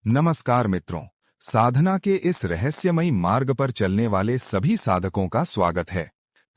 नमस्कार मित्रों, साधना के इस रहस्यमयी मार्ग पर चलने वाले सभी साधकों का स्वागत है।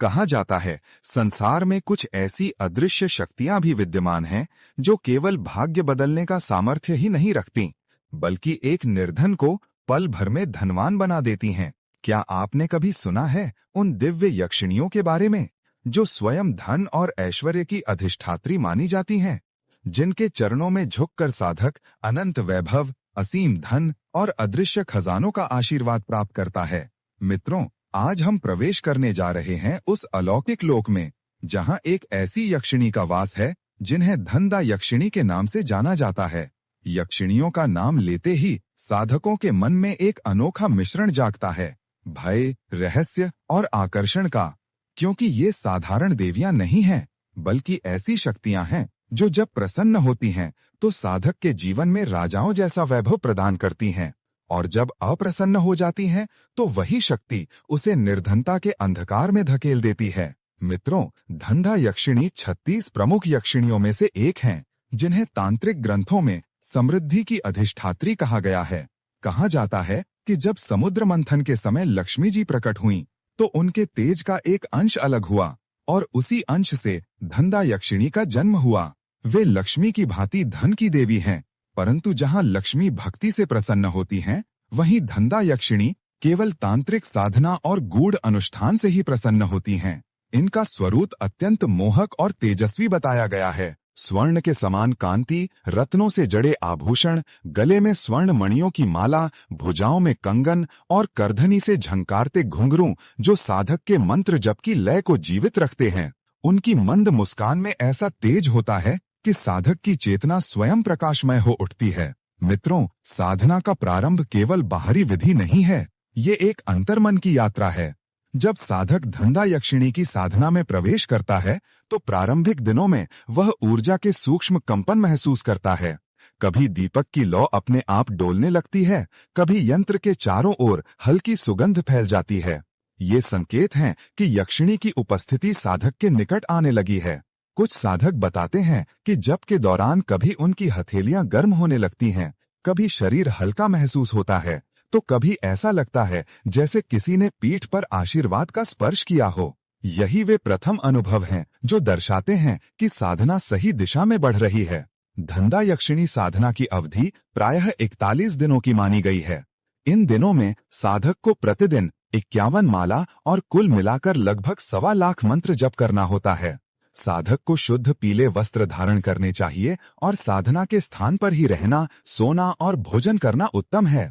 कहा जाता है, संसार में कुछ ऐसी अदृश्य शक्तियां भी विद्यमान हैं जो केवल भाग्य बदलने का सामर्थ्य ही नहीं रखती, बल्कि एक निर्धन को पल भर में धनवान बना देती हैं। क्या आपने कभी सुना है उन दिव्य यक्षिणियों के बारे में, जो स्वयं धन और ऐश्वर्य की अधिष्ठात्री मानी जाती हैं, जिनके चरणों में झुककर साधक अनंत वैभव, असीम धन और अदृश्य खजानों का आशीर्वाद प्राप्त करता है? मित्रों, आज हम प्रवेश करने जा रहे हैं उस अलौकिक लोक में, जहां एक ऐसी यक्षिणी का वास है जिन्हें धनदा यक्षिणी के नाम से जाना जाता है। यक्षिणियों का नाम लेते ही साधकों के मन में एक अनोखा मिश्रण जागता है, भय, रहस्य और आकर्षण का, क्योंकि ये साधारण देवियां नहीं हैं, बल्कि ऐसी शक्तियां हैं जो जब प्रसन्न होती हैं तो साधक के जीवन में राजाओं जैसा वैभव प्रदान करती हैं, और जब अप्रसन्न हो जाती हैं तो वही शक्ति उसे निर्धनता के अंधकार में धकेल देती है। मित्रों, धनदा यक्षिणी 36 प्रमुख यक्षिणियों में से एक हैं, जिन्हें तांत्रिक ग्रंथों में समृद्धि की अधिष्ठात्री कहा गया है। कहा जाता है कि जब समुद्र मंथन के समय लक्ष्मी जी प्रकट हुईं, तो उनके तेज का एक अंश अलग हुआ और उसी अंश से धनदा यक्षिणी का जन्म हुआ। वे लक्ष्मी की भांति धन की देवी हैं, परंतु जहां लक्ष्मी भक्ति से प्रसन्न होती हैं, वहीं धनदा यक्षिणी केवल तांत्रिक साधना और गूढ़ अनुष्ठान से ही प्रसन्न होती हैं। इनका स्वरूप अत्यंत मोहक और तेजस्वी बताया गया है। स्वर्ण के समान कांति, रत्नों से जड़े आभूषण, गले में स्वर्ण मणियों की माला, भुजाओं में कंगन और करधनी से झंकारते घुंघरू जो साधक के मंत्र जप की लय को जीवित रखते हैं। उनकी मंद मुस्कान में ऐसा तेज होता है कि साधक की चेतना स्वयं प्रकाशमय हो उठती है। मित्रों, साधना का प्रारंभ केवल बाहरी विधि नहीं है, ये एक अंतर्मन की यात्रा है। जब साधक धनदा यक्षिणी की साधना में प्रवेश करता है तो प्रारंभिक दिनों में वह ऊर्जा के सूक्ष्म कंपन महसूस करता है। कभी दीपक की लौ अपने आप डोलने लगती है, कभी यंत्र के चारों ओर हल्की सुगंध फैल जाती है। ये संकेत हैं कि यक्षिणी की उपस्थिति साधक के निकट आने लगी है। कुछ साधक बताते हैं कि जप के दौरान कभी उनकी हथेलियां गर्म होने लगती हैं, कभी शरीर हल्का महसूस होता है, तो कभी ऐसा लगता है जैसे किसी ने पीठ पर आशीर्वाद का स्पर्श किया हो। यही वे प्रथम अनुभव हैं जो दर्शाते हैं कि साधना सही दिशा में बढ़ रही है। धनदा यक्षिणी साधना की अवधि प्रायः 41 दिनों की मानी गई है। इन दिनों में साधक को प्रतिदिन 51 माला और कुल मिलाकर लगभग 1.25 लाख मंत्र जप करना होता है। साधक को शुद्ध पीले वस्त्र धारण करने चाहिए और साधना के स्थान पर ही रहना, सोना और भोजन करना उत्तम है।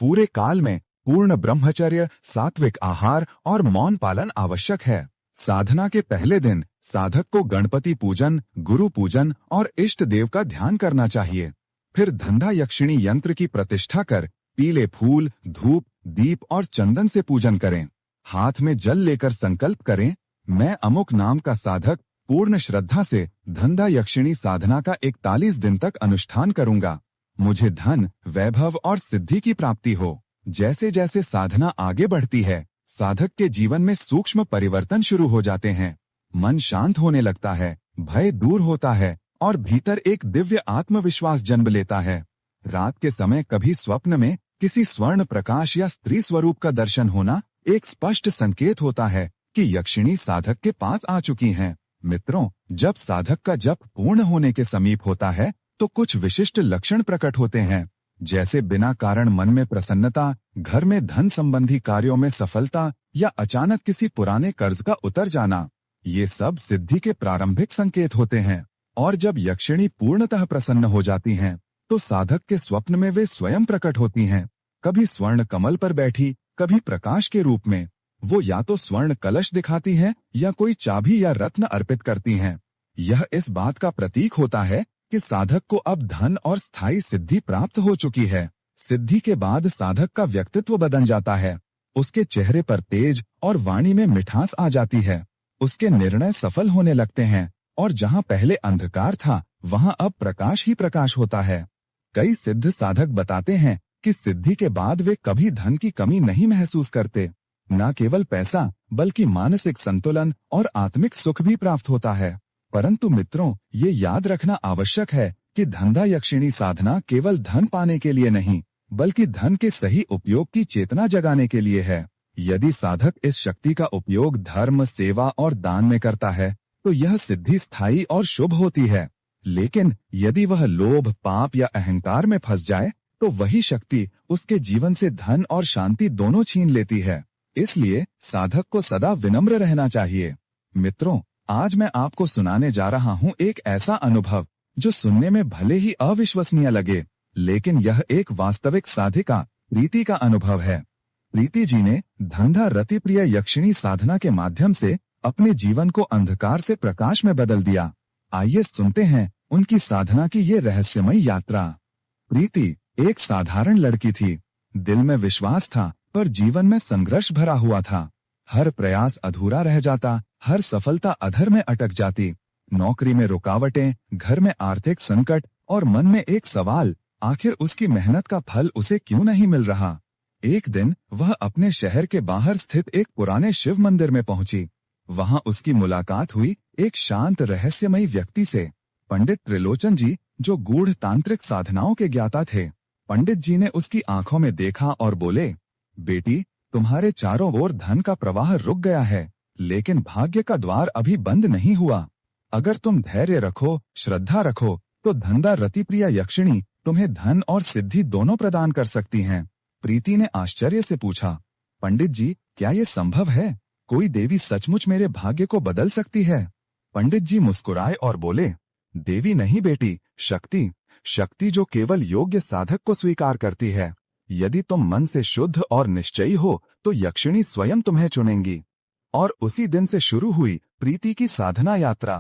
पूरे काल में पूर्ण ब्रह्मचर्य, सात्विक आहार और मौन पालन आवश्यक है। साधना के पहले दिन साधक को गणपति पूजन, गुरु पूजन और इष्ट देव का ध्यान करना चाहिए। फिर धनदा यक्षिणी यंत्र की प्रतिष्ठा कर पीले फूल, धूप, दीप और चंदन से पूजन करें। हाथ में जल लेकर संकल्प करें, मैं अमुक नाम का साधक पूर्ण श्रद्धा से धनदा यक्षिणी साधना का 41 दिन तक अनुष्ठान करूंगा। मुझे धन, वैभव और सिद्धि की प्राप्ति हो। जैसे जैसे साधना आगे बढ़ती है, साधक के जीवन में सूक्ष्म परिवर्तन शुरू हो जाते हैं। मन शांत होने लगता है, भय दूर होता है और भीतर एक दिव्य आत्मविश्वास जन्म लेता है। रात के समय कभी स्वप्न में किसी स्वर्ण प्रकाश या स्त्री स्वरूप का दर्शन होना एक स्पष्ट संकेत होता है कि यक्षिणी साधक के पास आ चुकी हैं। मित्रों, जब साधक का जप पूर्ण होने के समीप होता है तो कुछ विशिष्ट लक्षण प्रकट होते हैं, जैसे बिना कारण मन में प्रसन्नता, घर में धन संबंधी कार्यों में सफलता या अचानक किसी पुराने कर्ज का उतर जाना। ये सब सिद्धि के प्रारंभिक संकेत होते हैं। और जब यक्षिणी पूर्णतः प्रसन्न हो जाती हैं, तो साधक के स्वप्न में वे स्वयं प्रकट होती हैं, कभी स्वर्ण कमल पर बैठी, कभी प्रकाश के रूप में। वो या तो स्वर्ण कलश दिखाती हैं या कोई चाबी या रत्न अर्पित करती हैं। यह इस बात का प्रतीक होता है कि साधक को अब धन और स्थायी सिद्धि प्राप्त हो चुकी है। सिद्धि के बाद साधक का व्यक्तित्व बदल जाता है। उसके चेहरे पर तेज और वाणी में मिठास आ जाती है। उसके निर्णय सफल होने लगते हैं और जहां पहले अंधकार था, वहां अब प्रकाश ही प्रकाश होता है। कई सिद्ध साधक बताते हैं कि सिद्धि के बाद वे कभी धन की कमी नहीं महसूस करते। न केवल पैसा, बल्कि मानसिक संतुलन और आत्मिक सुख भी प्राप्त होता है। परंतु मित्रों, ये याद रखना आवश्यक है कि धनदा यक्षिणी साधना केवल धन पाने के लिए नहीं, बल्कि धन के सही उपयोग की चेतना जगाने के लिए है। यदि साधक इस शक्ति का उपयोग धर्म, सेवा और दान में करता है तो यह सिद्धि स्थायी और शुभ होती है। लेकिन यदि वह लोभ, पाप या अहंकार में फंस जाए तो वही शक्ति उसके जीवन से धन और शांति दोनों छीन लेती है। इसलिए साधक को सदा विनम्र रहना चाहिए। मित्रों, आज मैं आपको सुनाने जा रहा हूँ एक ऐसा अनुभव जो सुनने में भले ही अविश्वसनीय लगे, लेकिन यह एक वास्तविक साधिका प्रीति का अनुभव है। प्रीति जी ने धंधा रतिप्रिय यक्षिणी साधना के माध्यम से अपने जीवन को अंधकार से प्रकाश में बदल दिया। आइए सुनते हैं उनकी साधना की ये रहस्यमयी यात्रा। प्रीति एक साधारण लड़की थी। दिल में विश्वास था पर जीवन में संघर्ष भरा हुआ था। हर प्रयास अधूरा रह जाता, हर सफलता अधर में अटक जाती। नौकरी में रुकावटें, घर में आर्थिक संकट और मन में एक सवाल, आखिर उसकी मेहनत का फल उसे क्यों नहीं मिल रहा। एक दिन वह अपने शहर के बाहर स्थित एक पुराने शिव मंदिर में पहुंची। वहां उसकी मुलाकात हुई एक शांत रहस्यमयी व्यक्ति से, पंडित त्रिलोचन जी, जो गूढ़ तांत्रिक साधनाओं के ज्ञाता थे। पंडित जी ने उसकी आंखों में देखा और बोले, बेटी, तुम्हारे चारों ओर धन का प्रवाह रुक गया है, लेकिन भाग्य का द्वार अभी बंद नहीं हुआ। अगर तुम धैर्य रखो, श्रद्धा रखो, तो धंधा रतिप्रिया यक्षिणी तुम्हें धन और सिद्धि दोनों प्रदान कर सकती हैं। प्रीति ने आश्चर्य से पूछा, पंडित जी, क्या ये संभव है? कोई देवी सचमुच मेरे भाग्य को बदल सकती है? पंडित जी मुस्कुराए और बोले, देवी नहीं बेटी, शक्ति। शक्ति जो केवल योग्य साधक को स्वीकार करती है। यदि तुम मन से शुद्ध और निश्चयी हो तो यक्षिणी स्वयं तुम्हें चुनेंगी। और उसी दिन से शुरू हुई प्रीति की साधना यात्रा।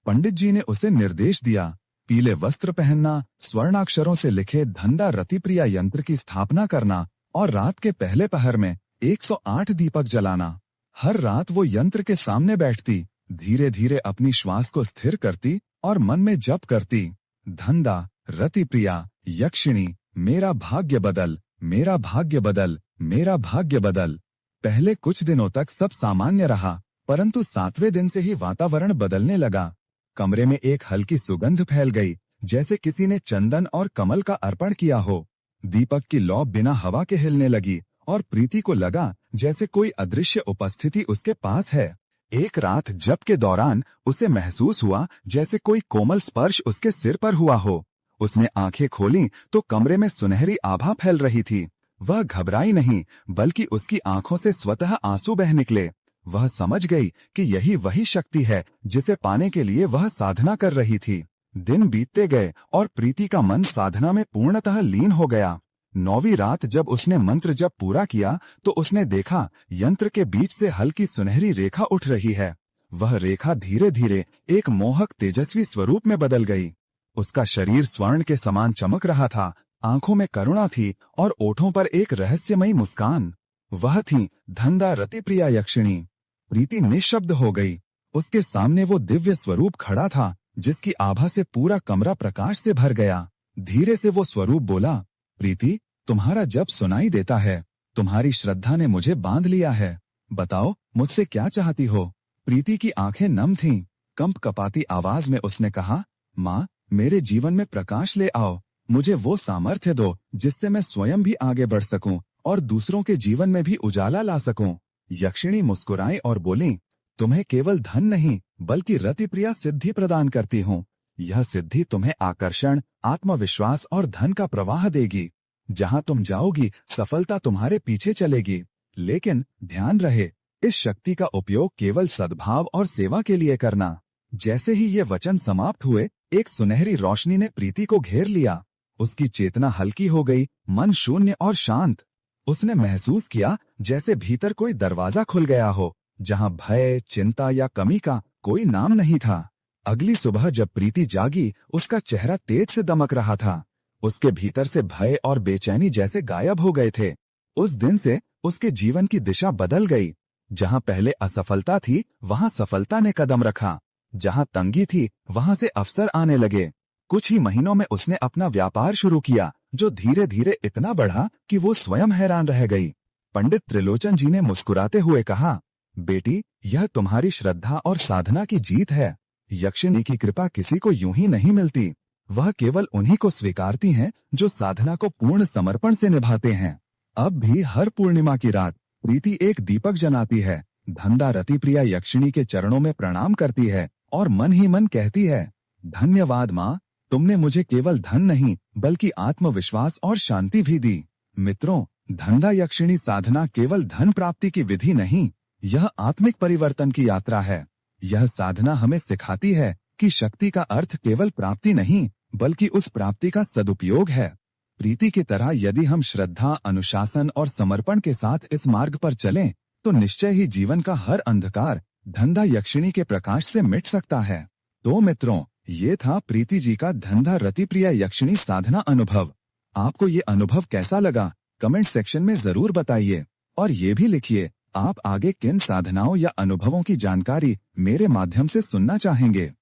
पंडित जी ने उसे निर्देश दिया, पीले वस्त्र पहनना, स्वर्णाक्षरों से लिखे धंधा रतिप्रिया यंत्र की स्थापना करना और रात के पहले पहर में 108 दीपक जलाना। हर रात वो यंत्र के सामने बैठती, धीरे धीरे अपनी श्वास को स्थिर करती और मन में जप करती, धंधा रतिप्रिया यक्षिणी, मेरा भाग्य बदल, मेरा भाग्य बदल, मेरा भाग्य बदल। पहले कुछ दिनों तक सब सामान्य रहा, परंतु 7वें दिन से ही वातावरण बदलने लगा। कमरे में एक हल्की सुगंध फैल गई, जैसे किसी ने चंदन और कमल का अर्पण किया हो। दीपक की लौ बिना हवा के हिलने लगी और प्रीति को लगा जैसे कोई अदृश्य उपस्थिति उसके पास है। एक रात जप के दौरान उसे महसूस हुआ जैसे कोई कोमल स्पर्श उसके सिर पर हुआ हो। उसने आंखें खोलीं तो कमरे में सुनहरी आभा फैल रही थी। वह घबराई नहीं, बल्कि उसकी आंखों से स्वतः आंसू बह निकले। वह समझ गई कि यही वही शक्ति है जिसे पाने के लिए वह साधना कर रही थी। दिन बीतते गए और प्रीति का मन साधना में पूर्णतः लीन हो गया। 9वीं रात जब उसने मंत्र जप पूरा किया तो उसने देखा यंत्र के बीच से हल्की सुनहरी रेखा उठ रही है। वह रेखा धीरे धीरे एक मोहक तेजस्वी स्वरूप में बदल गई। उसका शरीर स्वर्ण के समान चमक रहा था, आंखों में करुणा थी और ओठों पर एक रहस्यमयी मुस्कान। वह थी धंधा रतिप्रिया यक्षिणी। प्रीति निःशब्द हो गई। उसके सामने वो दिव्य स्वरूप खड़ा था जिसकी आभा से पूरा कमरा प्रकाश से भर गया। धीरे से वो स्वरूप बोला, प्रीति, तुम्हारा जप सुनाई देता है। तुम्हारी श्रद्धा ने मुझे बांध लिया है। बताओ, मुझसे क्या चाहती हो? प्रीति की आंखें नम थीं। कंप कपाती आवाज में उसने कहा, माँ, मेरे जीवन में प्रकाश ले आओ। मुझे वो सामर्थ्य दो जिससे मैं स्वयं भी आगे बढ़ सकूं और दूसरों के जीवन में भी उजाला ला सकूं। यक्षिणी मुस्कुराई और बोली, तुम्हें केवल धन नहीं बल्कि रतिप्रिया सिद्धि प्रदान करती हूँ। यह सिद्धि तुम्हें आकर्षण, आत्मविश्वास और धन का प्रवाह देगी। जहाँ तुम जाओगी सफलता तुम्हारे पीछे चलेगी। लेकिन ध्यान रहे, इस शक्ति का उपयोग केवल सद्भाव और सेवा के लिए करना। जैसे ही ये वचन समाप्त हुए, एक सुनहरी रोशनी ने प्रीति को घेर लिया। उसकी चेतना हल्की हो गई, मन शून्य और शांत। उसने महसूस किया जैसे भीतर कोई दरवाजा खुल गया हो, जहां भय, चिंता या कमी का कोई नाम नहीं था। अगली सुबह जब प्रीति जागी, उसका चेहरा तेज से दमक रहा था। उसके भीतर से भय और बेचैनी जैसे गायब हो गए थे। उस दिन से उसके जीवन की दिशा बदल गई। जहां पहले असफलता थी, वहां सफलता ने कदम रखा। जहां तंगी थी, वहां से अवसर आने लगे। कुछ ही महीनों में उसने अपना व्यापार शुरू किया, जो धीरे धीरे इतना बढ़ा कि वो स्वयं हैरान रह गई। पंडित त्रिलोचन जी ने मुस्कुराते हुए कहा, बेटी, यह तुम्हारी श्रद्धा और साधना की जीत है। यक्षिणी की कृपा किसी को यूं ही नहीं मिलती। वह केवल उन्हीं को स्वीकारती हैं जो साधना को पूर्ण समर्पण से निभाते हैं। अब भी हर पूर्णिमा की रात प्रीति एक दीपक जलाती है, धंधा रति प्रिया यक्षिणी के चरणों में प्रणाम करती है और मन ही मन कहती है, धन्यवाद माँ, तुमने मुझे केवल धन नहीं बल्कि आत्मविश्वास और शांति भी दी। मित्रों, धंधा यक्षिणी साधना केवल धन प्राप्ति की विधि नहीं, यह आत्मिक परिवर्तन की यात्रा है। यह साधना हमें सिखाती है कि शक्ति का अर्थ केवल प्राप्ति नहीं बल्कि उस प्राप्ति का सदुपयोग है। प्रीति की तरह यदि हम श्रद्धा, अनुशासन और समर्पण के साथ इस मार्ग पर चलें, तो निश्चय ही जीवन का हर अंधकार धंधा यक्षिणी के प्रकाश से मिट सकता है। तो मित्रों, ये था प्रीति जी का धंधा रति प्रिया यक्षिणी साधना अनुभव। आपको ये अनुभव कैसा लगा? कमेंट सेक्शन में जरूर बताइए और ये भी लिखिए आप आगे किन साधनाओं या अनुभवों की जानकारी मेरे माध्यम से सुनना चाहेंगे।